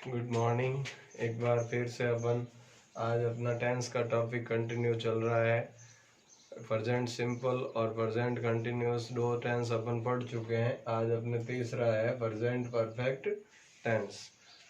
Good morning. एक बार फिर से अपन आज अपना टेंस का टॉपिक कंटिन्यू चल रहा है। प्रेजेंट सिंपल और प्रेजेंट कंटिन्यूस दो टेंस अपन पढ़ चुके हैं। आज अपने तीसरा है प्रेजेंट परफेक्ट टेंस।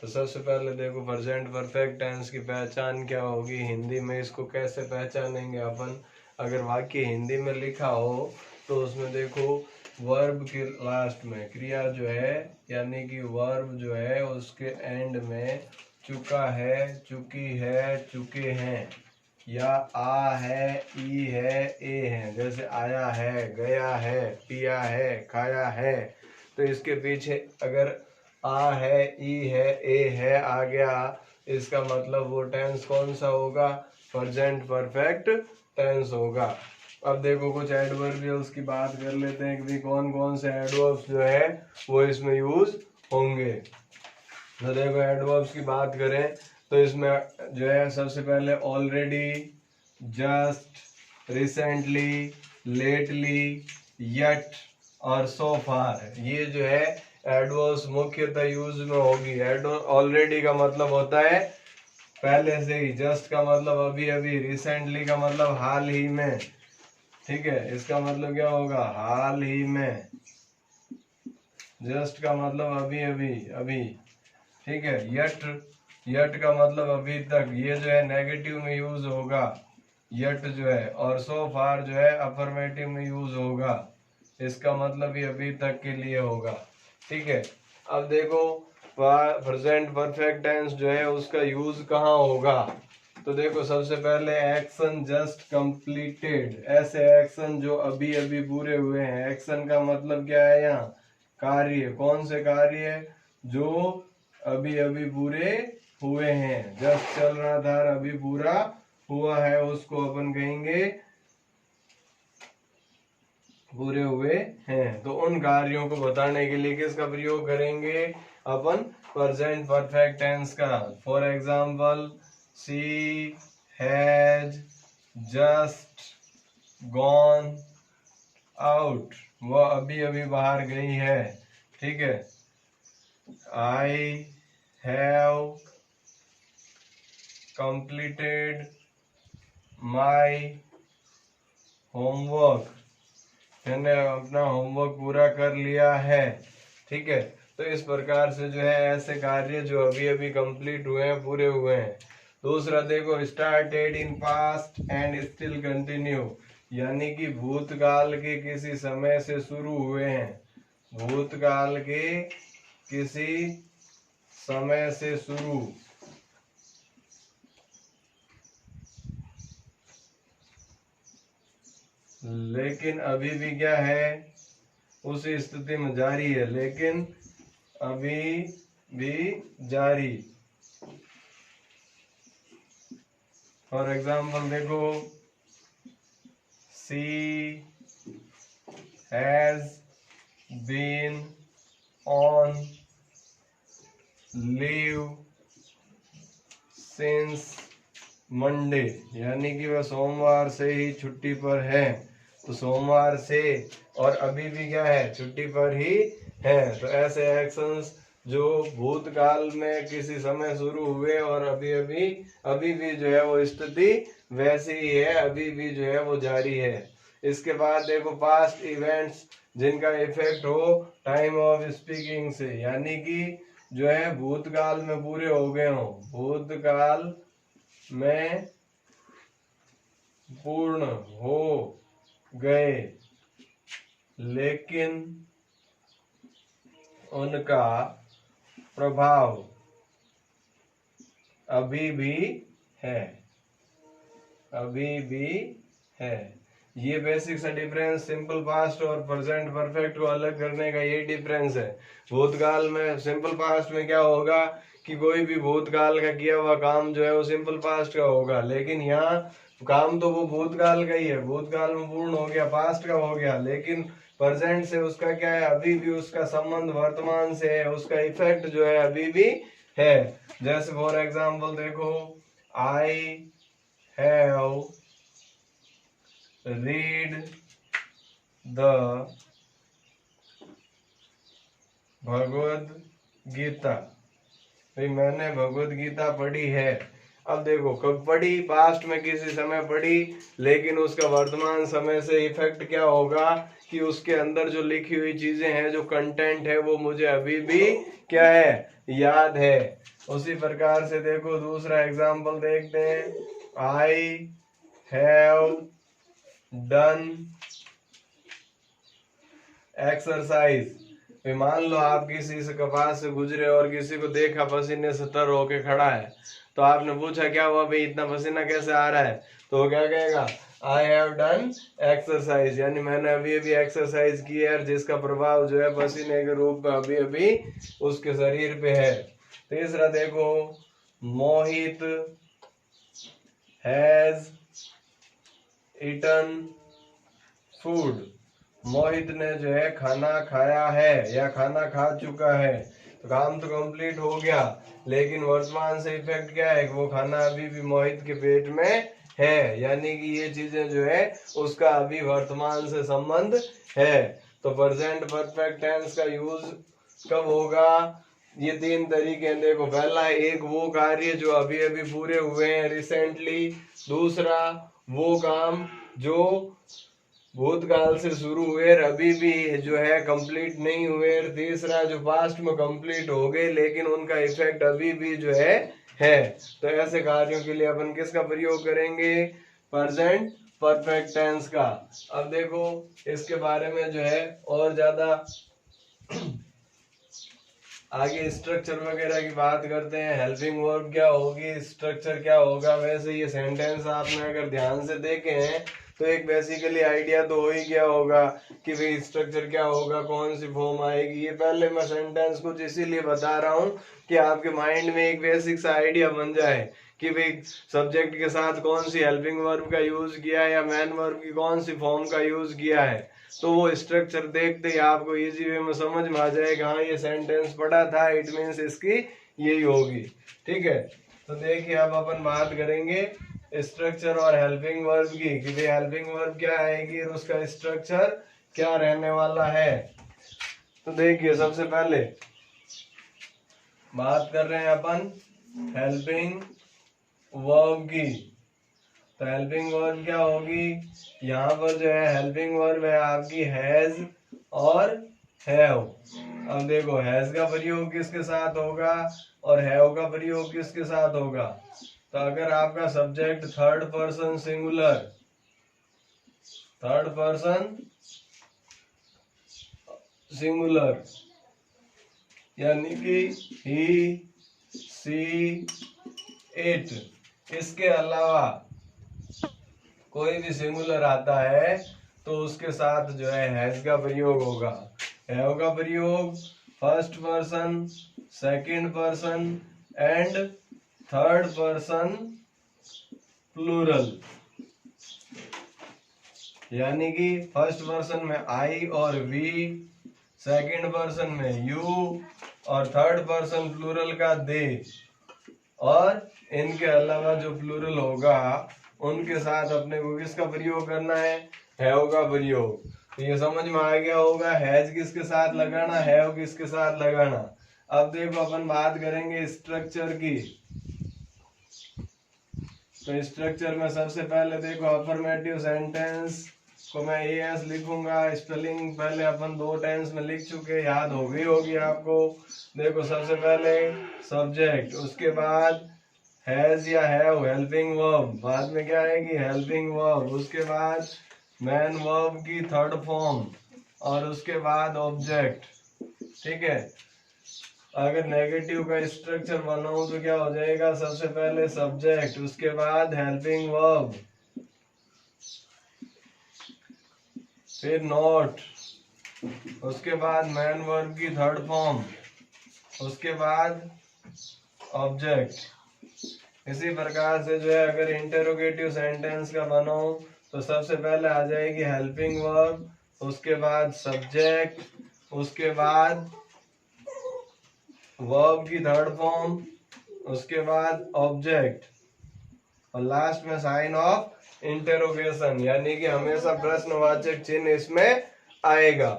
तो सबसे पहले देखो प्रेजेंट परफेक्ट टेंस की पहचान क्या होगी, हिंदी में इसको कैसे पहचानेंगे अपन। अगर वाक्य हिंदी में लिखा हो तो उसमें देखो वर्ब के लास्ट में क्रिया जो है यानी कि वर्ब जो है उसके एंड में चुका है, चुकी है, चुके हैं या आ है, ई है, ए है। जैसे आया है, गया है, पिया है, खाया है। तो इसके पीछे अगर आ है, ई है, ए है आ गया, इसका मतलब वो टेंस कौन सा होगा? प्रेजेंट परफेक्ट टेंस होगा। अब देखो कुछ एडवर्बियल्स की बात कर लेते हैं कि भाई कौन कौन से एडवर्ब्स जो है वो इसमें यूज होंगे। तो देखो एडवर्ब्स की बात करें तो इसमें जो है सबसे पहले already, just, recently, lately, yet और सो फार, ये जो है एडवर्ब्स मुख्यतः यूज में होगी। ऑलरेडी का मतलब होता है पहले से ही, जस्ट का मतलब अभी अभी, रिसेंटली का मतलब हाल ही में, ठीक है, इसका मतलब क्या होगा? हाल ही में। जस्ट का मतलब अभी अभी, अभी, ठीक है। यट, यट का मतलब अभी तक, ये जो है नेगेटिव में यूज होगा यट जो है। और सो फार जो है अफर्मेटिव में यूज होगा, इसका मतलब भी अभी तक के लिए होगा, ठीक है। अब देखो प्रेजेंट परफेक्ट टेंस जो है उसका यूज कहाँ होगा। तो देखो सबसे पहले एक्शन जस्ट कंप्लीटेड, ऐसे एक्शन जो अभी अभी पूरे हुए हैं। एक्शन का मतलब क्या है? यहाँ कार्य, कौन से कार्य जो अभी अभी पूरे हुए हैं। जस्ट चल रहा था, अभी पूरा हुआ है, उसको अपन कहेंगे पूरे हुए हैं। तो उन कार्यों को बताने के लिए किसका प्रयोग करेंगे अपन? प्रेजेंट परफेक्ट टेंस का। For example, she has just gone out, वो अभी अभी बाहर गई है, ठीक है। I have completed my homework, मैंने अपना होमवर्क पूरा कर लिया है, ठीक है। तो इस प्रकार से जो है ऐसे कार्य जो अभी अभी कंप्लीट हुए हैं, पूरे हुए हैं। दूसरा देखो started in past and still continue, यानी कि भूतकाल के किसी समय से शुरू हुए हैं। भूतकाल के किसी समय से शुरू, लेकिन अभी भी क्या है? उसी स्थिति में जारी है, लेकिन अभी भी जारी। फॉर एग्जाम्पल देखो, she has been on leave since Monday, यानी कि वह सोमवार से ही छुट्टी पर है। तो सोमवार से और अभी भी क्या है? छुट्टी पर ही है। तो ऐसे एक्शंस जो भूतकाल में किसी समय शुरू हुए और अभी भी जो है वो स्थिति वैसी ही है, अभी भी जो है वो जारी है। इसके बाद देखो पास्ट इवेंट्स जिनका इफेक्ट हो टाइम ऑफ स्पीकिंग से, यानी कि जो है भूतकाल में पूरे हो गए हो, भूतकाल में पूर्ण हो गए, लेकिन उनका प्रभाव अभी भी है, अभी भी है। ये बेसिक सा डिफरेंस सिंपल पास्ट और प्रेजेंट परफेक्ट को अलग करने का ये डिफरेंस है। भूतकाल में, सिंपल पास्ट में क्या होगा कि कोई भी भूतकाल का किया हुआ काम जो है वो सिंपल पास्ट का होगा, लेकिन यहाँ काम तो वो भूतकाल का ही है, भूतकाल में पूर्ण हो गया, पास्ट का हो गया, लेकिन प्रेजेंट से उसका क्या है? अभी भी उसका संबंध वर्तमान से है, उसका इफेक्ट जो है अभी भी है। जैसे फॉर एग्जाम्पल देखो, I have read the Bhagavad Gita, भाई मैंने भगवत गीता पढ़ी है। अब देखो कब पढ़ी, पास्ट में किसी समय पढ़ी, लेकिन उसका वर्तमान समय से इफेक्ट क्या होगा कि उसके अंदर जो लिखी हुई चीजें हैं, जो कंटेंट है, वो मुझे अभी भी क्या है, याद है। उसी प्रकार से देखो दूसरा एग्जाम्पल देखते हैं। I have done exercise. मान लो आप किसी से कपास से गुजरे और किसी को देखा पसीने से तर होके खड़ा है, तो आपने पूछा क्या हुआ भाई, इतना पसीना कैसे आ रहा है, तो वो क्या कहेगा, आई हैव डन एक्सरसाइज, यानी मैंने अभी अभी एक्सरसाइज की है, जिसका प्रभाव जो है पसीने के रूप में अभी अभी उसके शरीर पे है। तीसरा देखो, मोहित हैज ईटन फूड। मोहित ने जो है खाना खाया है या खाना खा चुका है, तो काम तो कंप्लीट हो गया, लेकिन वर्तमान से इफेक्ट क्या है, वो खाना अभी भी मोहित के पेट में है, यानी कि ये चीजें जो है उसका अभी वर्तमान से संबंध है। तो प्रेजेंट परफेक्ट टेंस का यूज कब होगा, ये तीन तरीके हैं। देखो पहला एक वो कार्य जो अभी अभी पूरे हुए हैं रिसेंटली, दूसरा वो काम जो भूतकाल से शुरू हुए और अभी भी जो है कंप्लीट नहीं हुए, तीसरा जो पास्ट में कंप्लीट हो गए लेकिन उनका इफेक्ट अभी भी जो है। तो ऐसे कार्यों के लिए अपन किसका प्रयोग करेंगे, प्रेजेंट परफेक्ट टेंस का। अब देखो इसके बारे में जो है और ज्यादा आगे स्ट्रक्चर वगैरह की बात करते हैं। हेल्पिंग वर्ब क्या होगी, स्ट्रक्चर क्या होगा। वैसे ये सेंटेंस आपने अगर ध्यान से देखे हैं तो एक बेसिकली आइडिया तो हो ही गया होगा कि भाई स्ट्रक्चर क्या होगा, कौन सी फॉर्म आएगी। ये पहले मैं सेंटेंस कुछ इसीलिए बता रहा हूँ कि आपके माइंड में एक बेसिक सा आइडिया बन जाए कि भाई सब्जेक्ट के साथ कौन सी हेल्पिंग वर्ब का यूज किया है या मैन वर्ब की कौन सी फॉर्म का यूज किया है। तो वो स्ट्रक्चर देखते ही आपको इजी वे में समझ में आ जाएगा, हाँ ये सेंटेंस पढ़ा था, इट मीन्स इसकी यही होगी। ठीक है, तो देखिए अब अपन बात करेंगे स्ट्रक्चर और हेल्पिंग वर्ब की कि भाई हेल्पिंग वर्ब क्या आएगी और उसका स्ट्रक्चर क्या रहने वाला है। तो देखिए सबसे पहले बात कर रहे हैं अपन हेल्पिंग वर्ब की। तो हेल्पिंग वर्ब क्या होगी, यहाँ पर जो है हेल्पिंग वर्ब है आपकी हैज और हैव। अब देखो हैज का प्रयोग किसके साथ होगा और हैव का प्रयोग किसके साथ होगा। तो अगर आपका subject third person singular, third person singular यानी कि ही सी इट, इसके अलावा कोई भी सिंगुलर आता है तो उसके साथ जो है हैज का प्रयोग होगा। हैव का प्रयोग first person, second person and third person plural, यानी कि फर्स्ट पर्सन में आई और वी, सेकंड पर्सन में यू और थर्ड पर्सन प्लूरल का दे, और इनके अलावा जो प्लूरल होगा उनके साथ अपने को किसका प्रयोग करना है, हैव का प्रयोग। तो ये समझ में आ गया होगा हैज किसके साथ लगाना, हैव किसके साथ लगाना। अब देखो अपन बात करेंगे स्ट्रक्चर की। तो स्ट्रक्चर में सबसे पहले देखो अफर्मेटिव सेंटेंस को मैं एस लिखूंगा, स्पेलिंग पहले अपन दो टेंस में लिख चुके, याद हो गई होगी आपको। देखो सबसे पहले सब्जेक्ट, उसके बाद हैज या हैव हेल्पिंग वर्ब, बाद में क्या आएगी हेल्पिंग वर्ब, उसके बाद मैन वर्ब की थर्ड फॉर्म और उसके बाद ऑब्जेक्ट। ठीक है, अगर नेगेटिव का स्ट्रक्चर बनाऊं तो क्या हो जाएगा, सबसे पहले सब्जेक्ट, उसके बाद हेल्पिंग वर्ब, फिर नॉट, उसके बाद मैन वर्ब की थर्ड फॉर्म, उसके बाद ऑब्जेक्ट। इसी प्रकार से जो है अगर इंटेरोगेटिव सेंटेंस का बनाऊं तो सबसे पहले आ जाएगी हेल्पिंग वर्ब, उसके बाद सब्जेक्ट, उसके बाद वर्ब की थर्ड फॉर्म, उसके बाद ऑब्जेक्ट और लास्ट में साइन ऑफ इंटेरोगेशन, यानी कि हमेशा प्रश्नवाचक चिन्ह इसमें आएगा।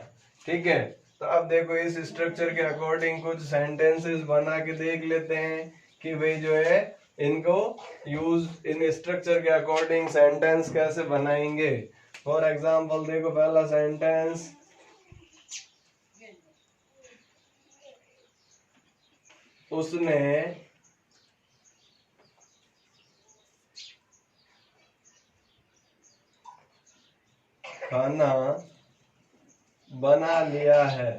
ठीक है, तो अब देखो इस स्ट्रक्चर के अकॉर्डिंग कुछ सेंटेंसेस बना के देख लेते हैं कि भाई जो है इनको यूज इन स्ट्रक्चर के अकॉर्डिंग सेंटेंस कैसे बनाएंगे। फॉर एग्जाम्पल देखो पहला सेंटेंस, उसने खाना बना लिया है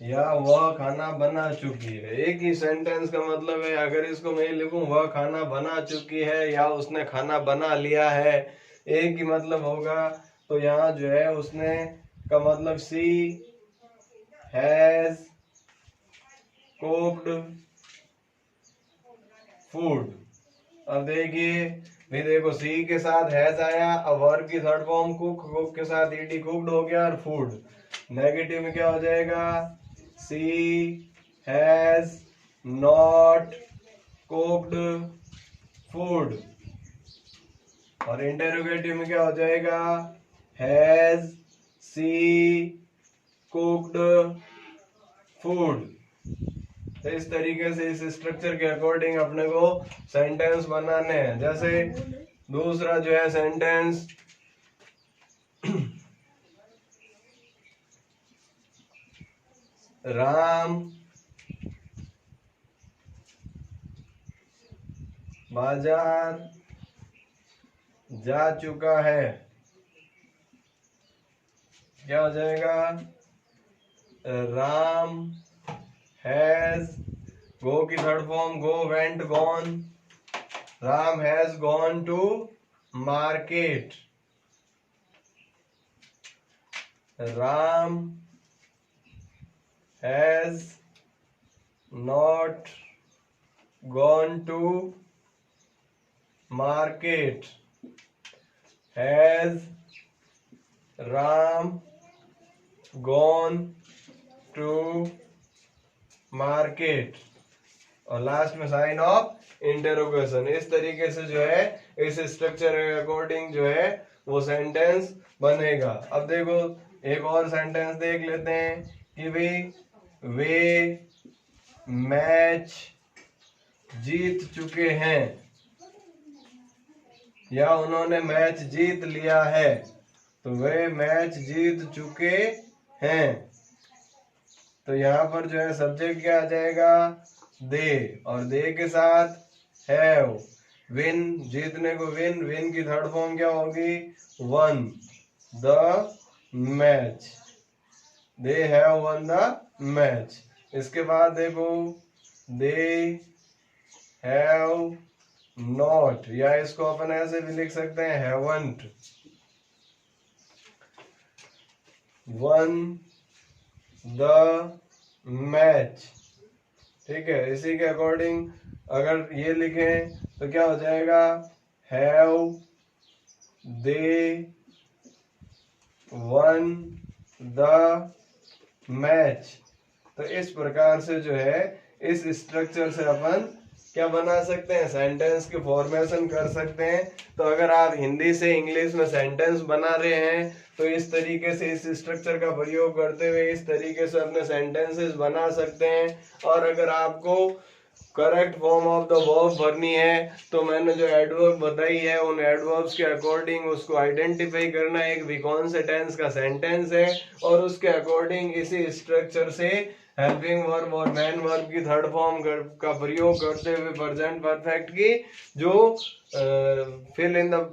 या वह खाना बना चुकी है। एक ही सेंटेंस का मतलब है, अगर इसको मैं लिखूं वह खाना बना चुकी है या उसने खाना बना लिया है, एक ही मतलब होगा। तो यहाँ जो है उसने का मतलब सी हैज कुक्ड फूड। अब देखिए भी देखो सी के साथ हैज आया, अब वर्ब की थर्ड फॉर्म कुक, कुक के साथ ईडी कुक्ड हो गया और फूड। नेगेटिव में क्या हो जाएगा, सी हैज नॉट कुक्ड फूड। और इंटरोगेटिव में क्या हो जाएगा, हैज सी कुक्ड फूड। तो इस तरीके से इस स्ट्रक्चर के अकॉर्डिंग अपने को सेंटेंस बनाने हैं। जैसे दूसरा जो है सेंटेंस, राम बाजार जा चुका है, क्या हो जाएगा, राम हैज, गो की third form go, went, gone. Ram has gone to market. Ram has not gone to market. Has Ram gone to market. और लास्ट में साइन ऑफ इंटरोगेशन। इस तरीके से जो है इस स्ट्रक्चर के अकॉर्डिंग जो है वो सेंटेंस बनेगा। अब देखो एक और सेंटेंस देख लेते हैं कि भाई वे मैच जीत चुके हैं या उन्होंने मैच जीत लिया है। तो वे मैच जीत चुके हैं, तो यहाँ पर जो है सब्जेक्ट क्या आ जाएगा, दे, और दे के साथ हैव। विन, जीतने को विन, विन की थर्ड फॉर्म क्या होगी, one the match. They have one the match. इसके बाद देखो दे हैव नॉट, या इसको अपन ऐसे भी लिख सकते हैं हैवंट वन द मैच। ठीक है, इसी के अकॉर्डिंग अगर ये लिखें तो क्या हो जाएगा, have they one the match. तो इस प्रकार से जो है इस स्ट्रक्चर से अपन क्या बना सकते हैं, सेंटेंस के फॉर्मेशन कर सकते हैं। तो अगर आप हिंदी से इंग्लिश में सेंटेंस बना रहे हैं तो इस तरीके से इस स्ट्रक्चर का प्रयोग करते हुए इस तरीके से अपने सेंटेंसेस बना सकते हैं। और अगर आपको correct form of the verb भरनी है तो मैंने जो एडवर्ब बताई है उन एडवर्ब्स के अकॉर्डिंग उसको आइडेंटिफाई करना है कि कौन से टेंस का सेंटेंस है, और उसके अकॉर्डिंग इसी स्ट्रक्चर से हेल्पिंग वर्ब और मेन वर्ब की थर्ड फॉर्म का प्रयोग करते हुए प्रेजेंट परफेक्ट की जो fill in the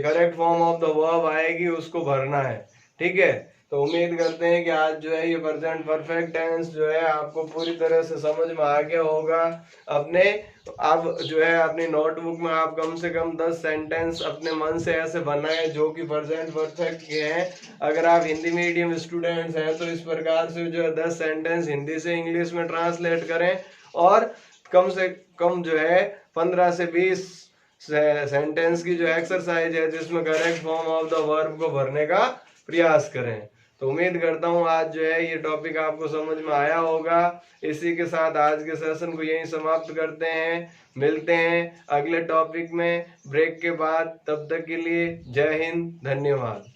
correct form of the verb आएगी उसको भरना है। ठीक है, तो उम्मीद करते हैं कि आज जो है ये प्रेजेंट परफेक्ट टेंस जो है आपको पूरी तरह से समझ में आ गया होगा। अपने अब जो है अपनी नोटबुक में आप कम से कम 10 सेंटेंस अपने मन से ऐसे बनाएं जो कि प्रेजेंट परफेक्ट के हैं। अगर आप हिंदी मीडियम स्टूडेंट्स हैं तो इस प्रकार से जो है 10 सेंटेंस हिंदी से इंग्लिश में ट्रांसलेट करें और कम से कम जो है 15 से 20 सेंटेंस की जो एक्सरसाइज है जिसमें correct form of the verb को भरने का प्रयास करें। तो उम्मीद करता हूँ आज जो है ये टॉपिक आपको समझ में आया होगा। इसी के साथ आज के सेशन को यहीं समाप्त करते हैं। मिलते हैं अगले टॉपिक में ब्रेक के बाद, तब तक के लिए जय हिंद, धन्यवाद।